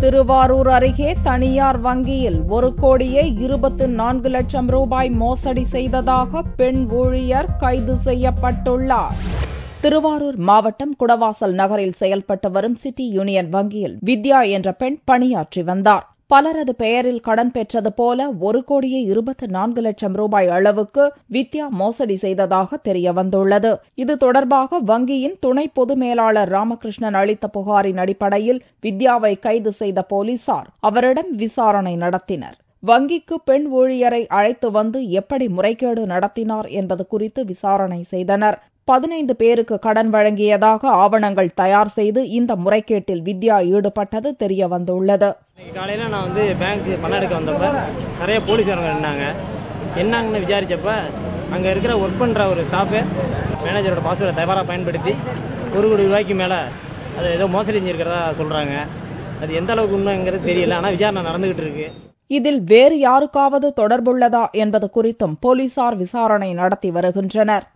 திருவாரூர் அருகே தனியார் வங்கியில் 1,24,00,000 ரூபாய் மோசடி செய்ததாக பெண் ஊழியர் கைது செய்யப்பட்டுள்ளார். திருவாரூர் மாவட்டம் குடவாசல் நகரில் செயல்பட்டு வரும் சிட்டி யூனியன் வங்கியில் வித்யா என்ற பெண் பணியாற்றி வந்தார். பலரது பெயரில் கடன் பெற்றது போல 1,24,00,000 ரூபாய் அளவுக்கு வித்யா மோசடி செய்ததாக தெரியவந்துள்ளது. இது தொடர்பாக வங்கியின் துணை பொது மேலாளர் ராமகிருஷ்ணன் அளித்த புகாரின் அடிப்படையில் வித்யாவை கைது செய்த போலீசார் அவரிடம் விசாரணை நடத்தினர். வங்கிக்கு பெண் ஊழியரை அழைத்து வந்து எப்படி முறைகேடு நடத்தினார் என்பது குறித்து விசாரணை செய்தனர். 15 பேருக்கு கடன் வழங்கியதாக ஆவணங்கள் தயார் செய்து இந்த முறைகேட்டில் வித்யா ஈடுபட்டது தெரிய வந்துள்ளது. காலையில நான் பேங்க் பணம் எடுக்க வந்தப்ப நிறைய போலீஸ்காரங்க இருந்தாங்க. என்னங்கன்னு விசாரிச்சப்ப அங்க இருக்கிற ஒர்க் பண்ற ஒரு ஸ்டாஃப் மேனேஜரோட பாஸ்வேர்டை தவறாக பயன்படுத்தி 1 கோடி ரூபாய்க்கு மேல அது ஏதோ மோசடி செஞ்சிருக்கிறதா சொல்றாங்க. அது எந்த அளவுக்கு உண்மைங்கிறது தெரியல. ஆனா விசாரணை நடந்துகிட்டு இருக்கு. இதில் வேறு யாருக்காவது தொடர்புள்ளதா என்பது குறித்தும் போலீசார் விசாரணை நடத்தி வருகின்றனர்.